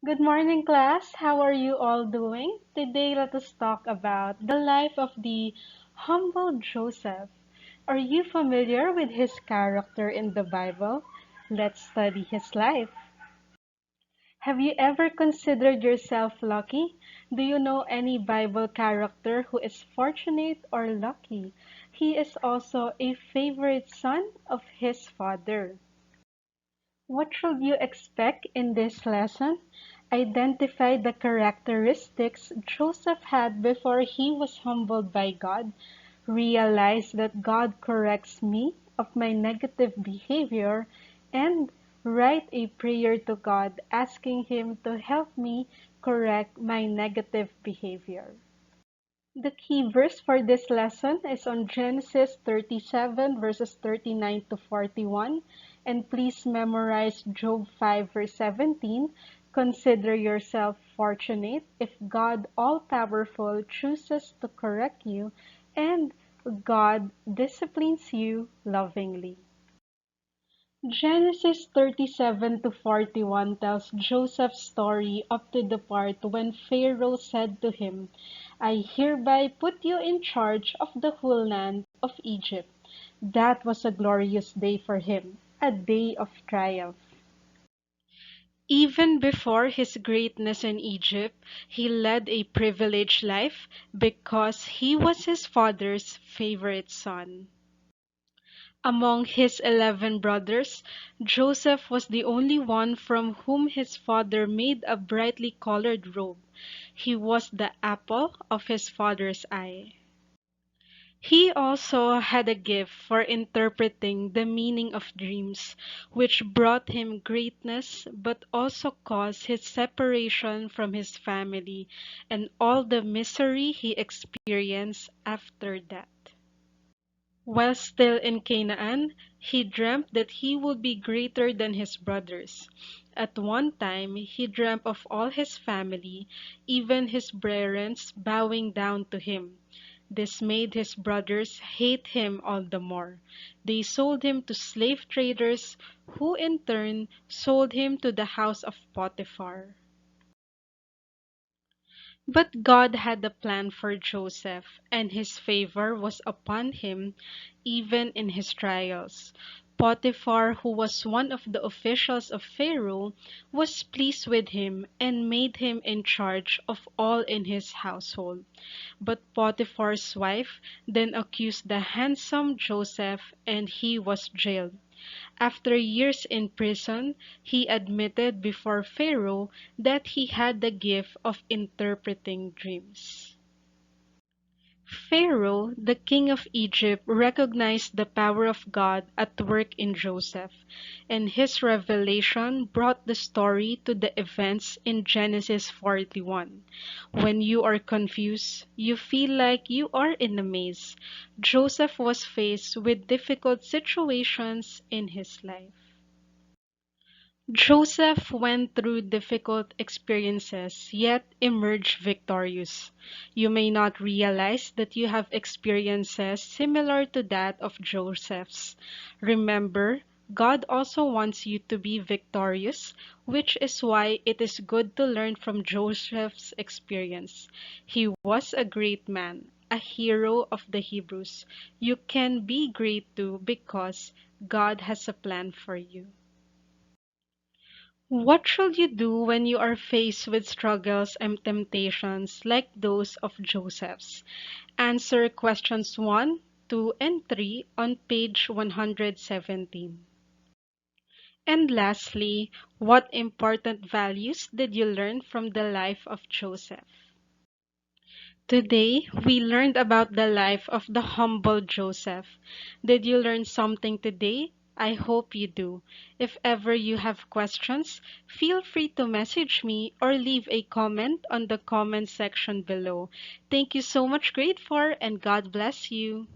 Good morning, class. How are you all doing? Today, let us talk about the life of the humble Joseph. Are you familiar with his character in the Bible? Let's study his life. Have you ever considered yourself lucky? Do you know any Bible character who is fortunate or lucky? He is also a favorite son of his father. What should you expect in this lesson? Identify the characteristics Joseph had before he was humbled by God. Realize that God corrects me of my negative behavior and write a prayer to God asking Him to help me correct my negative behavior. The key verse for this lesson is on Genesis 37 verses 39 to 41, and please memorize Job 5 verse 17. Consider yourself fortunate if God all-powerful chooses to correct you and God disciplines you lovingly. Genesis 37 to 41 tells Joseph's story up to the part when Pharaoh said to him, I hereby put you in charge of the whole land of Egypt. That was a glorious day for him, a day of triumph. Even before his greatness in Egypt, he led a privileged life because he was his father's favorite son. Among his 11 brothers, Joseph was the only one from whom his father made a brightly colored robe. He was the apple of his father's eye. He also had a gift for interpreting the meaning of dreams, which brought him greatness but also caused his separation from his family and all the misery he experienced after that. While still in Canaan, he dreamt that he would be greater than his brothers. At one time, he dreamt of all his family, even his parents, bowing down to him. This made his brothers hate him all the more. They sold him to slave traders, who in turn sold him to the house of Potiphar. But God had a plan for Joseph, and his favor was upon him even in his trials. Potiphar, who was one of the officials of Pharaoh, was pleased with him and made him in charge of all in his household. But Potiphar's wife then accused the handsome Joseph, and he was jailed. After years in prison, he admitted before Pharaoh that he had the gift of interpreting dreams. Pharaoh, the king of Egypt, recognized the power of God at work in Joseph, and his revelation brought the story to the events in Genesis 41. When you are confused, you feel like you are in a maze. Joseph was faced with difficult situations in his life. Joseph went through difficult experiences, yet emerged victorious. You may not realize that you have experiences similar to that of Joseph's. Remember, God also wants you to be victorious, which is why it is good to learn from Joseph's experience. He was a great man, a hero of the Hebrews. You can be great too because God has a plan for you. What should you do when you are faced with struggles and temptations like those of Joseph's? Answer questions 1, 2, and 3 on page 117. And lastly, what important values did you learn from the life of Joseph? Today, we learned about the life of the humble Joseph. Did you learn something today? I hope you do. If ever you have questions, feel free to message me or leave a comment on the comment section below. Thank you so much, Grade 4, and God bless you.